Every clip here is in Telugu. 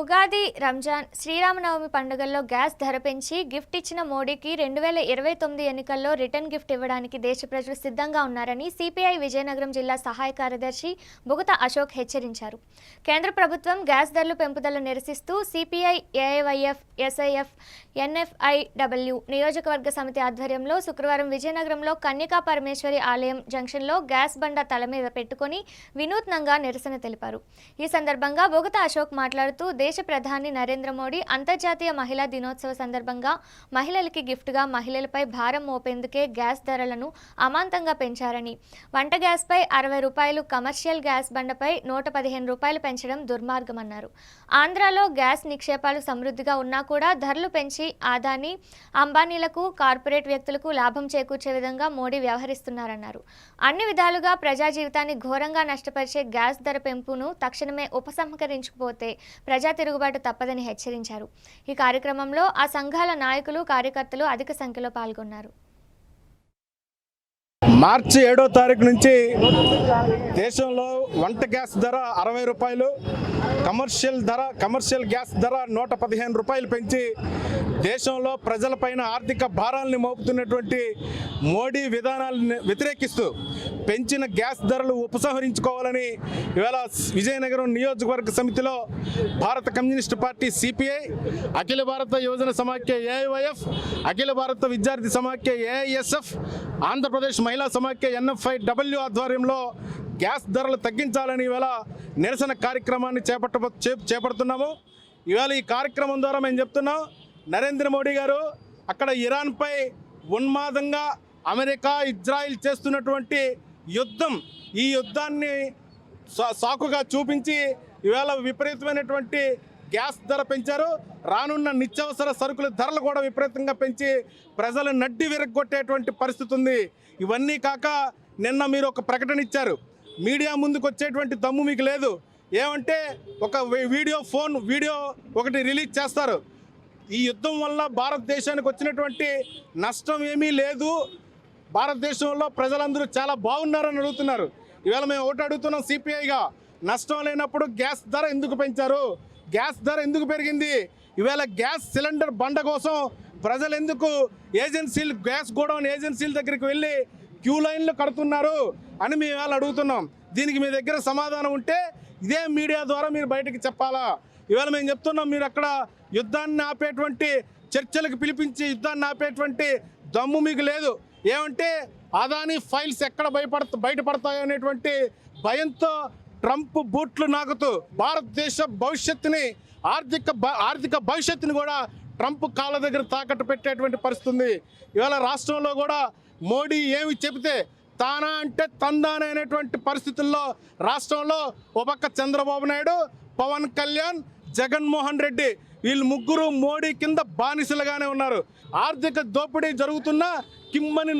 ఉగాది, రంజాన్, శ్రీరామనవమి పండుగల్లో గ్యాస్ ధర పెంచి గిఫ్ట్ ఇచ్చిన మోడీకి 2029 ఎన్నికల్లో రిటర్న్ గిఫ్ట్ ఇవ్వడానికి దేశ ప్రజలు సిద్ధంగా ఉన్నారని సిపిఐ విజయనగరం జిల్లా సహాయ కార్యదర్శి బుగత అశోక్ హెచ్చరించారు. కేంద్ర ప్రభుత్వం గ్యాస్ ధరల పెంపుదల నిరసిస్తూ సిపిఐ, ఏఐవైఎఫ్, ఎస్ఐఎఫ్, ఎన్ఎఫ్ఐడబ్ల్యూ నియోజకవర్గ సమితి ఆధ్వర్యంలో శుక్రవారం విజయనగరంలో కన్యకా పరమేశ్వరి ఆలయం జంక్షన్లో గ్యాస్ బండ తల మీద పెట్టుకుని వినూత్నంగా నిరసన తెలిపారు. ఈ సందర్భంగా బుగత అశోక్ మాట్లాడుతూ దేశ ప్రధాని నరేంద్ర మోడీ అంతర్జాతీయ మహిళా దినోత్సవ సందర్భంగా మహిళలకి గిఫ్ట్గా మహిళలపై భారం మోపేందుకే గ్యాస్ ధరలను అమాంతంగా పెంచారని, వంట గ్యాస్పై 60 రూపాయలు, కమర్షియల్ గ్యాస్ బండపై 115 రూపాయలు పెంచడం దుర్మార్గమన్నారు. ఆంధ్రాలో గ్యాస్ నిక్షేపాలు సమృద్ధిగా ఉన్నా కూడా ధరలు పెంచి ఆదాని, అంబానీలకు, కార్పొరేట్ వ్యక్తులకు లాభం చేకూర్చే విధంగా మోడీ వ్యవహరిస్తున్నారన్నారు. అన్ని విధాలుగా ప్రజా జీవితాన్ని ఘోరంగా నష్టపరిచే గ్యాస్ ధర పెంపును తక్షణమే ఉపసంహరించకపోతే ప్రజా తిరుగుబాటు తప్పదని హెచ్చరించారు. ఈ కార్యక్రమంలో ఆ సంఘాల నాయకులు, కార్యకర్తలు అధిక సంఖ్యలో పాల్గొన్నారు. మార్చి 7వ తారీఖు నుంచి దేశంలో వంట గ్యాస్ ధర 60 రూపాయలు, కమర్షియల్ గ్యాస్ ధర 115 రూపాయలు పెంచి దేశంలో ప్రజలపైన ఆర్థిక భారాలను మోపుతున్నటువంటి మోడీ విధానాలను వ్యతిరేకిస్తూ పెంచిన గ్యాస్ ధరలు ఉపసంహరించుకోవాలని ఇవాళ విజయనగరం నియోజకవర్గ సమితిలో భారత కమ్యూనిస్టు పార్టీ సిపిఐ, అఖిల భారత యువజన సమాఖ్య ఏఐవైఎఫ్, అఖిల భారత విద్యార్థి సమాఖ్య ఏఐఎస్ఎఫ్, ఆంధ్రప్రదేశ్ మహిళా సమాఖ్య ఎన్ఎఫ్ఐడబ్ల్యూ ఆధ్వర్యంలో గ్యాస్ ధరలు తగ్గించాలని ఇవాళ నిరసన కార్యక్రమాన్ని చేపడుతున్నాము. ఇవాళ ఈ కార్యక్రమం ద్వారా మేము చెప్తున్నాం, నరేంద్ర మోడీ గారు అక్కడ ఇరాన్పై ఉన్మాదంగా అమెరికా, ఇజ్రాయిల్ చేస్తున్నటువంటి యుద్ధం, ఈ యుద్ధాన్ని సాకుగా చూపించి ఇవాళ విపరీతమైనటువంటి గ్యాస్ ధర పెంచారు. రానున్న నిత్యావసర సరుకుల ధరలు కూడా విపరీతంగా పెంచి ప్రజలు నడ్డి విరగొట్టేటువంటి పరిస్థితి ఉంది. ఇవన్నీ కాక నిన్న మీరు ఒక ప్రకటన ఇచ్చారు, మీడియా ముందుకు వచ్చేటువంటి దమ్ము మీకు లేదు. ఏమంటే ఒక వీడియో ఒకటి రిలీజ్ చేస్తారు. ఈ యుద్ధం వల్ల భారతదేశానికి వచ్చినటువంటి నష్టం ఏమీ లేదు, భారతదేశంలో ప్రజలందరూ చాలా బాగున్నారని అడుగుతున్నారు. ఇవాళ మేము ఒకటి అడుగుతున్నాం సిపిఐగా, నష్టం లేనప్పుడు గ్యాస్ ధర ఎందుకు పెంచారు? గ్యాస్ ధర ఎందుకు పెరిగింది? ఇవాళ గ్యాస్ సిలిండర్ బండ కోసం ప్రజలు ఎందుకు ఏజెన్సీలు, గ్యాస్ గోడౌన్ ఏజెన్సీల దగ్గరికి వెళ్ళి క్యూ లైన్లు కడుతున్నారు అని మేము ఇవాళ అడుగుతున్నాం. దీనికి మీ దగ్గర సమాధానం ఉంటే ఇదే మీడియా ద్వారా మీరు బయటకు చెప్పాలా. ఇవాళ మేము చెప్తున్నాం, మీరు అక్కడ యుద్ధాన్ని ఆపేటువంటి, చర్చలకు పిలిపించి యుద్ధాన్ని ఆపేటువంటి దమ్ము మీకు లేదు. ఏమంటే అదానీ ఫైల్స్ ఎక్కడ బయటపడతాయో అనేటువంటి భయంతో ట్రంప్ బూట్లు నాకుతూ భారతదేశ భవిష్యత్తుని, ఆర్థిక భవిష్యత్తుని కూడా ట్రంప్ కాళ్ళ దగ్గర తాకట్టు పెట్టేటువంటి పరిస్థితి ఉంది. ఇవాళ రాష్ట్రంలో కూడా మోడీ ఏమి చెబితే తానా అంటే తందానే అనేటువంటి పరిస్థితుల్లో రాష్ట్రంలో ఒక పక్క చంద్రబాబు నాయుడు, పవన్ కళ్యాణ్, జగన్మోహన్ రెడ్డి, వీళ్ళు ముగ్గురు మోడీ కింద బానిసలుగానే ఉన్నారు. ఆర్థిక దోపిడీ జరుగుతున్నా కిమ్మని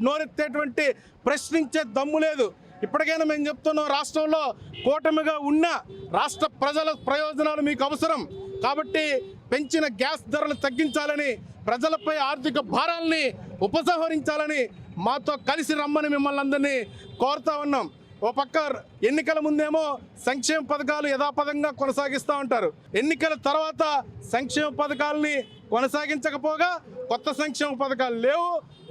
నోరెత్తేటువంటి ప్రశ్నించే దమ్ము లేదు. ఇప్పటికైనా మేము చెప్తున్నాం, రాష్ట్రంలో కూటమిగా ఉన్న రాష్ట్ర ప్రజల ప్రయోజనాలు మీకు అవసరం కాబట్టి పెంచిన గ్యాస్ ధరలు తగ్గించాలని, ప్రజలపై ఆర్థిక భారాల్ని ఉపసంహరించాలని మాతో కలిసి రమ్మని మిమ్మల్ని అందరినీ కోరుతా ఉన్నాం. ఓ పక్క ఎన్నికల ముందేమో సంక్షేమ పథకాలు యథాపథంగా కొనసాగిస్తూ ఉంటారు, ఎన్నికల తర్వాత సంక్షేమ పథకాలని కొనసాగించకపోగా కొత్త సంక్షేమ పథకాలు లేవు.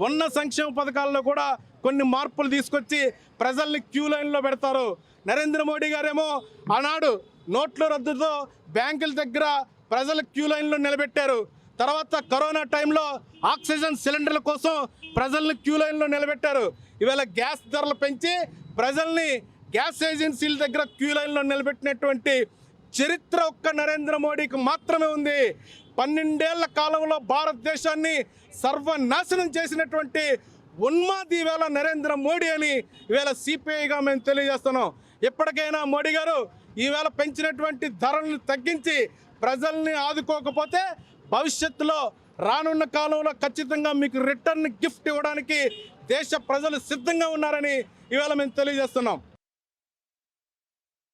ఉన్న సంక్షేమ పథకాల్లో కూడా కొన్ని మార్పులు తీసుకొచ్చి ప్రజల్ని క్యూ లైన్లో పెడతారు. నరేంద్ర మోడీ గారేమో ఆనాడు నోట్ల రద్దుతో బ్యాంకుల దగ్గర ప్రజలు క్యూ లైన్లో నిలబెట్టారు. తర్వాత కరోనా టైంలో ఆక్సిజన్ సిలిండర్ల కోసం ప్రజల్ని క్యూ లైన్లో నిలబెట్టారు. ఇవాళ గ్యాస్ ధరలు పెంచి ప్రజల్ని గ్యాస్ ఏజెన్సీల దగ్గర క్యూ లైన్లో నిలబెట్టినటువంటి చరిత్ర ఒక్క నరేంద్ర మోడీకి మాత్రమే ఉంది. 12 ఏళ్ల కాలంలో భారతదేశాన్ని సర్వనాశనం చేసినటువంటి ఉన్మాది ఇవాళ నరేంద్ర మోడీ అని ఇవాళ సిపిఐగా మేము తెలియజేస్తున్నాం. ఎప్పటికైనా మోడీ గారు ఈవేళ పెంచినటువంటి ధరలను తగ్గించి ప్రజల్ని ఆదుకోకపోతే భవిష్యత్తులో రానున్న కాలంలో ఖచ్చితంగా మీకు రిటర్న్ గిఫ్ట్ ఇవ్వడానికి దేశ ప్రజలు సిద్ధంగా ఉన్నారని ఇవాళ మేము తెలియజేస్తున్నాం.